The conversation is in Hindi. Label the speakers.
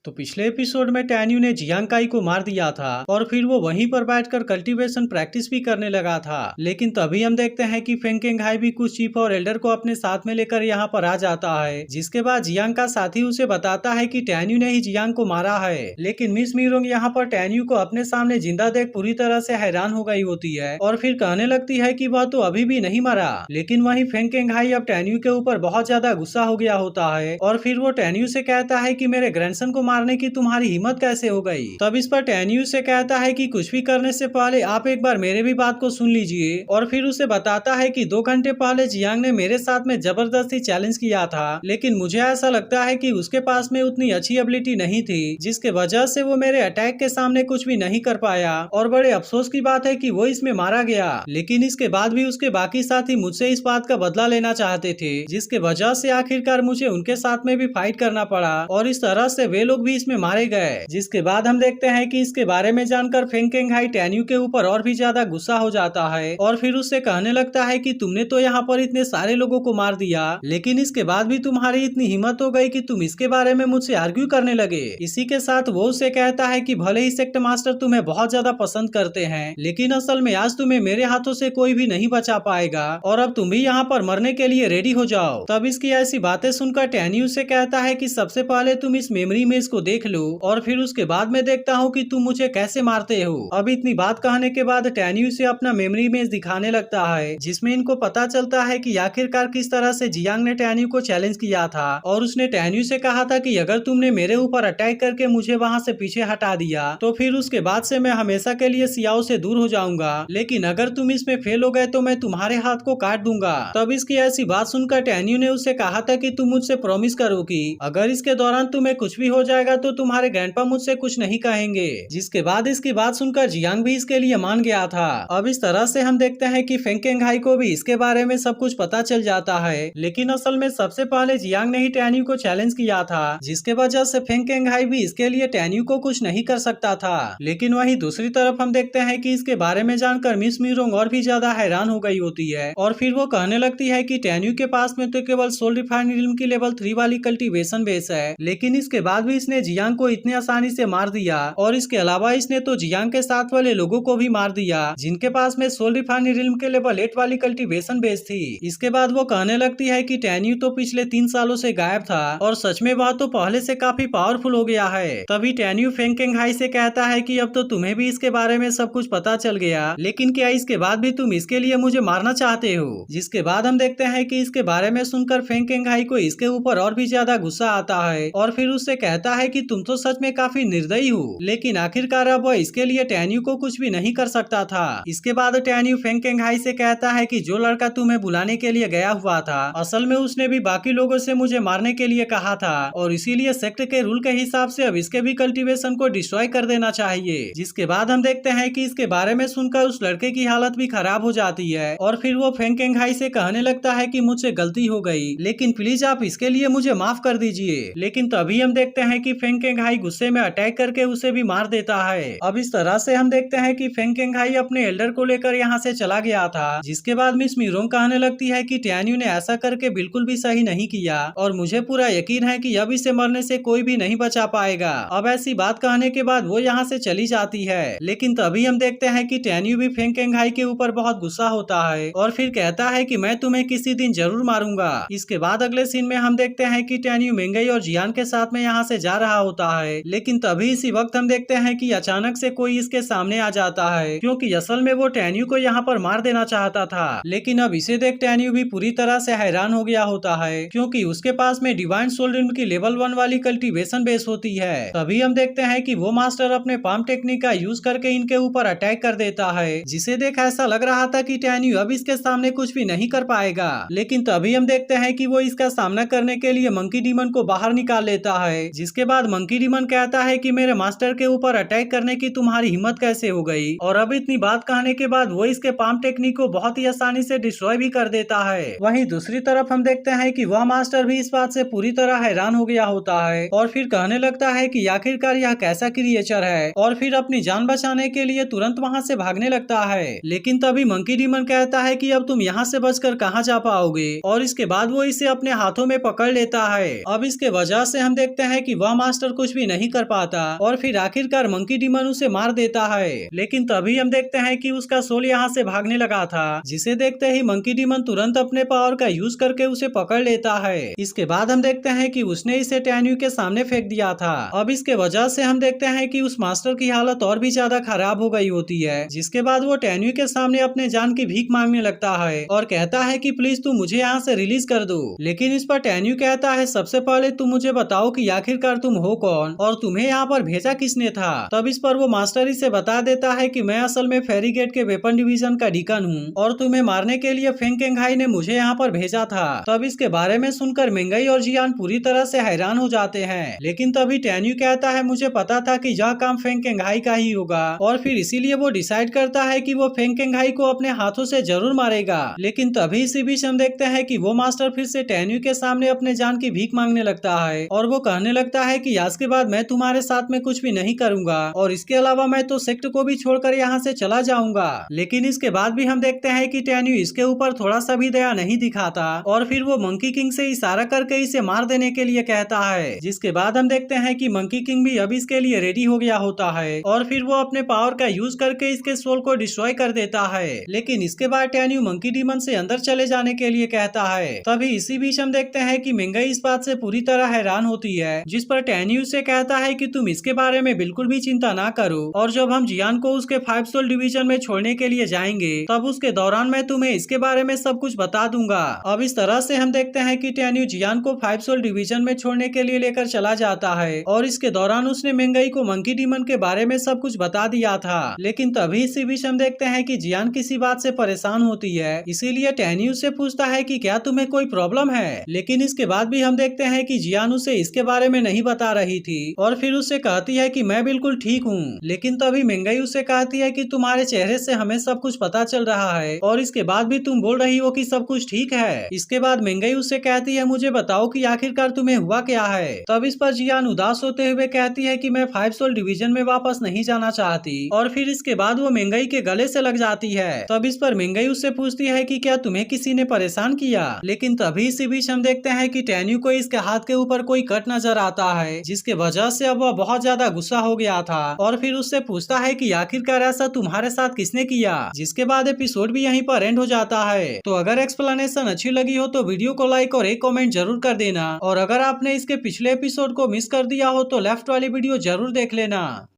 Speaker 1: तो पिछले एपिसोड में टैन्यू ने जियांग काई को मार दिया था और फिर वो वहीं पर बैठकर कल्टीवेशन प्रैक्टिस भी करने लगा था। लेकिन तभी हम देखते हैं कि फेंग केंगहाई भी कुछ चीफ और एल्डर को अपने साथ में लेकर यहाँ पर आ जाता है, जिसके बाद जियांग का साथी उसे बताता है कि टैन्यू ने ही जियांग को मारा है। लेकिन मिस मीरोंग यहाँ पर टैन्यू को अपने सामने जिंदा देख पूरी तरह से हैरान हो गई होती है और फिर कहने लगती है कि वह तो अभी भी नहीं मरा। लेकिन वहीं फेंग केंगहाई अब टैन्यू के ऊपर बहुत ज्यादा गुस्सा हो गया होता है और फिर वो टैन्यू से कहता है कि मेरे ग्रैंडसन को मारने की तुम्हारी हिम्मत कैसे हो गई। तब इस पर टैन्यू से कहता है कि कुछ भी करने से पहले आप एक बार मेरे भी बात को सुन लीजिए और फिर उसे बताता है कि 2 घंटे पहले जियांग ने मेरे साथ में जबरदस्ती चैलेंज किया था, लेकिन मुझे ऐसा लगता है कि उसके पास में उतनी अच्छी एबिलिटी नहीं थी जिसके वजह से वो मेरे अटैक के सामने कुछ भी नहीं कर पाया और बड़े अफसोस की बात है कि वो इसमें मारा गया। लेकिन इसके बाद भी उसके बाकी साथी मुझसे इस बात का बदला लेना चाहते थे, जिसके वजह से आखिरकार मुझे उनके साथ में भी फाइट करना पड़ा और इस तरह से वे लोग भी इसमें मारे गए। जिसके बाद हम देखते हैं कि इसके बारे में जानकर फेंग केंगहाई टैन्यू के ऊपर और भी ज्यादा गुस्सा हो जाता है और फिर उससे कहने लगता है कि तुमने तो यहाँ पर इतने सारे लोगों को मार दिया, लेकिन इसके बाद भी तुम्हारी इतनी हिम्मत हो गई कि तुम इसके बारे में मुझसे आर्ग्यू करने लगे। इसी के साथ वो उसे कहता है कि भले ही सेक्ट मास्टर तुम्हें बहुत ज्यादा पसंद करते हैं, लेकिन असल में आज तुम्हें मेरे हाथों से कोई भी नहीं बचा पाएगा और अब तुम भी यहाँ पर मरने के लिए रेडी हो जाओ। तब इसकी ऐसी बातें सुनकर टैन्यू से कहता है कि सबसे पहले तुम इस मेमोरी इमेज को देख लो और फिर उसके बाद में देखता हूँ कि तुम मुझे कैसे मारते हो। अब इतनी बात कहने के बाद टैन्यू से अपना मेमोरी इमेज दिखाने लगता है, जिसमें इनको पता चलता है कि आखिरकार किस तरह से जियांग ने टैन्यू को चैलेंज किया था और उसने टैन्यू से कहा था कि अगर तुमने मेरे ऊपर अटैक करके मुझे वहाँ से पीछे हटा दिया तो फिर उसके बाद से मैं हमेशा के लिए सियाओ से दूर हो जाऊंगा, लेकिन अगर तुम इसमें फेल हो गए तो मैं तुम्हारे हाथ को काट दूंगा। तब इसकी ऐसी बात सुनकर टैन्यू ने उससे कहा था कि तुम मुझसे प्रॉमिस करो कि अगर इसके दौरान तुम्हें कुछ भी हो जाएगा तो तुम्हारे ग्रैंडपा मुझसे कुछ नहीं कहेंगे। जिसके बाद इसकी बात सुनकर जियांग भी इसके लिए मान गया था। अब इस तरह से हम देखते हैं कि फेंग केंगहाई को भी इसके बारे में सब कुछ पता चल जाता है, लेकिन असल में सबसे पहले जियांग ने ही टैन्यू को चैलेंज किया था, जिसके वजह से फेंग केंगहाई भी इसके लिए टैन्यू को कुछ नहीं कर सकता था। लेकिन वहीं दूसरी तरफ हम देखते हैं कि इसके बारे में जानकर मिस मीरोंग और भी ज्यादा हैरान हो गई होती है और फिर वो कहने लगती है कि टैन्यू के पास में तो केवल सोल रिफाइनड इल्म की लेवल 3 वाली कल्टीवेशन बेस है, लेकिन इसके बाद भी इसने जियांग को इतनी आसानी से मार दिया और इसके अलावा इसने तो जियांग के साथ वाले लोगों को भी मार दिया जिनके पास में सोल रिफाइनड इल्म के लेवल 8 वाली कल्टीवेशन बेस थी। इसके बाद वो कहने लगती है कि टैन्यू तो पिछले 3 सालों से गायब था और सच में वह तो पहले से काफी पावरफुल हो गया है। तभी टैन्यू फेंग केंगहाई से कहता है कि अब तो तुम्हें भी इसके बारे में सब कुछ पता चल गया, लेकिन क्या इसके बाद भी तुम इसके लिए मुझे मारना चाहते हो। जिसके बाद हम देखते हैं कि इसके बारे में सुनकर फेंग केंगहाई को इसके ऊपर और भी ज्यादा गुस्सा आता है और फिर उससे कहता है कि तुम तो सच में काफी निर्दयी हो, लेकिन आखिरकार अब वह इसके लिए टैन्यू को कुछ भी नहीं कर सकता था। इसके बाद टैन्यू फेंग केंगहाई से कहता है कि जो लड़का तुम्हें बुलाने के लिए गया हुआ था असल में उसने भी बाकी लोगों से मुझे मारने के लिए कहा था और इसीलिए सेक्ट के रूल के हिसाब से अब इसके भी कल्टीवेशन को डिस्ट्रॉय कर देना चाहिए। जिसके बाद हम देखते हैं कि इसके बारे में सुनकर उस लड़के की हालत भी खराब हो जाती है और फिर वो फेंग केंगहाई से कहने लगता है कि मुझसे गलती हो गई, लेकिन प्लीज आप इसके लिए मुझे माफ कर दीजिए। लेकिन तभी हम देखते हैं कि फेंग केंगहाई गुस्से में अटैक करके उसे भी मार देता है। अब इस तरह से हम देखते हैं कि फेंग केंगहाई अपने एल्डर को लेकर यहाँ से चला गया था। जिसके बाद मिस मीरोंग कहने लगती है कि टैन्यू ने ऐसा करके बिल्कुल भी सही नहीं किया और मुझे पूरा यकीन है कि अब इसे मरने से कोई भी नहीं बचा पाएगा। अब ऐसी बात कहने के बाद वो यहाँ से चली जाती है, लेकिन तभी हम देखते हैं कि टैन्यू भी फेंग केंगहाई के ऊपर बहुत गुस्सा होता है और फिर कहता है कि मैं तुम्हें किसी दिन जरूर मारूंगा। इसके बाद अगले सीन में हम देखते हैं कि टैन्यू मेंगई और जियान के साथ में यहाँ से जा रहा होता है, लेकिन तभी इसी वक्त हम देखते हैं कि अचानक से कोई इसके सामने आ जाता है, क्योंकि असल में वो टैन्यू को यहाँ पर मार देना चाहता था। लेकिन अब इसे देख टैन्यू भी पूरी तरह से हैरान हो गया होता है, क्योंकि उसके पास में डिवाइन सोल रिल्म की लेवल 1 वाली कल्टीवेशन बेस होती है। तभी हम देखते हैं कि वो मास्टर अपने पाम टेक्निक का यूज करके इनके ऊपर अटैक कर देता है, जिसे देख ऐसा लग रहा था कि टैन्यू अब इसके सामने कुछ भी नहीं कर पाएगा। लेकिन तभी हम देखते हैं कि वो इसका सामना करने के लिए मंकी डीमन को बाहर निकाल लेता है। जिसके बाद मंकी डीमन कहता है कि मेरे मास्टर के ऊपर अटैक करने की तुम्हारी हिम्मत कैसे हो गई, और अब इतनी बात कहने के बाद वो इसके पाम टेक्निक को बहुत ही आसानी से डिस्ट्रॉय भी कर देता है। वहीं दूसरी तरफ हम देखते हैं कि वह मास्टर भी इस बात से पूरी तरह हैरान हो गया होता है और फिर कहने लगता है कि आखिरकार यह कैसा क्रिएचर है, और फिर अपनी जान बचाने के लिए तुरंत वहाँ से भागने लगता है। लेकिन तभी मंकी डीमन कहता है कि अब तुम यहाँ से बचकर कहाँ जा पाओगे, और इसके बाद वो इसे अपने हाथों में पकड़ लेता है। अब इसके वजह से हम देखते हैं कि वह वह मास्टर कुछ भी नहीं कर पाता और फिर आखिरकार मंकी डीमन उसे मार देता है। लेकिन तभी हम देखते हैं कि उसका सोल यहाँ से भागने लगा था, जिसे देखते ही मंकी डीमन तुरंत अपने पावर का यूज करके उसे पकड़ लेता है। इसके बाद हम देखते हैं कि उसने इसे टैन्यू के सामने फेंक दिया था। अब इसके वजह से हम देखते हैं कि उस मास्टर की हालत और भी ज्यादा खराब हो गई होती है, जिसके बाद वो टैन्यू के सामने अपने जान की भीख मांगने लगता है और कहता है कि प्लीज तुम मुझे यहाँ से रिलीज कर दो। लेकिन इस पर टैन्यू कहता है सबसे पहले तुम मुझे बताओ कि आखिरकार तुम हो कौन और तुम्हें यहाँ पर भेजा किसने था। तब इस पर वो मास्टर इसे बता देता है कि मैं असल में फेरीगेट के वेपन डिवीजन का डीकन हूँ और तुम्हें मारने के लिए फेंग केंघाई ने मुझे यहाँ पर भेजा था। तब इसके बारे में सुनकर मेंगई और जियान पूरी तरह से हैरान हो जाते हैं। लेकिन तभी टैन्यू कहता है मुझे पता था कि यह काम फेंग केंघाई का ही होगा और फिर इसीलिए वो डिसाइड करता है कि वो फेंग केंघाई को अपने हाथों से जरूर मारेगा। लेकिन तभी इसी बीच हम देखते हैं कि वो मास्टर फिर से टैन्यू के सामने अपने जान की भीख मांगने लगता है और वो कहने लगता है कि आज के बाद मैं तुम्हारे साथ में कुछ भी नहीं करूंगा और इसके अलावा मैं तो सेक्ट को भी छोड़कर यहाँ से चला जाऊंगा। लेकिन इसके बाद भी हम देखते हैं कि टैन्यू इसके ऊपर थोड़ा सा भी दया नहीं दिखाता और फिर वो मंकी किंग से इशारा करके इसे मार देने के लिए कहता है। जिसके बाद हम देखते हैं कि मंकी किंग भी अब इसके लिए रेडी हो गया होता है और फिर वो अपने पावर का यूज करके इसके सोल को डिस्ट्रॉय कर देता है। लेकिन इसके बाद टैन्यू मंकी डीमन से अंदर चले जाने के लिए कहता है। तभी इसी बीच हम देखते हैं कि मेंगई इस बात से पूरी तरह हैरान होती है, जिस पर टैन्यू से कहता है कि तुम इसके बारे में बिल्कुल भी चिंता ना करो और जब हम जियान को उसके 5 सोल डिवीजन में छोड़ने के लिए जाएंगे तब उसके दौरान मैं तुम्हें इसके बारे में सब कुछ बता दूंगा। अब इस तरह से हम देखते हैं कि टैन्यू जियान को 5 सोल डिवीजन में छोड़ने के लिए लेकर चला जाता है और इसके दौरान उसने मेंगई को मंकी डीमन के बारे में सब कुछ बता दिया था। लेकिन तभी इसी बीच हम देखते हैं कि जियान किसी बात से परेशान होती है, इसीलिए टैन्यू से पूछता है कि क्या तुम्हें कोई प्रॉब्लम है। लेकिन इसके बाद भी हम देखते हैं कि जियान उसे इसके बारे में नहीं बता रही थी और फिर उससे कहती है कि मैं बिल्कुल ठीक हूँ। लेकिन तभी मेंगई उससे कहती है कि तुम्हारे चेहरे से हमें सब कुछ पता चल रहा है और इसके बाद भी तुम बोल रही हो कि सब कुछ ठीक है। इसके बाद मेंगई उससे कहती है मुझे बताओ कि आखिरकार तुम्हें हुआ क्या है। तब इस पर जियान उदास होते हुए कहती है कि मैं 5 सोल डिवीजन में वापस नहीं जाना चाहती और फिर इसके बाद वो मेंगई के गले से लग जाती है। तब इस पर मेंगई उससे पूछती है कि क्या तुम्हें किसी ने परेशान किया। लेकिन तभी इसी बीच हम देखते हैं कि टैन्यू को इसके हाथ के ऊपर कोई कट नजर आता है, जिसके वजह से अब वह बहुत ज्यादा गुस्सा हो गया था और फिर उससे पूछता है कि आखिरकार ऐसा तुम्हारे साथ किसने किया। जिसके बाद एपिसोड भी यहीं पर एंड हो जाता है। तो अगर एक्सप्लेनेशन अच्छी लगी हो तो वीडियो को लाइक और एक कमेंट जरूर कर देना और अगर आपने इसके पिछले एपिसोड को मिस कर दिया हो तो लेफ्ट वाली वीडियो जरूर देख लेना।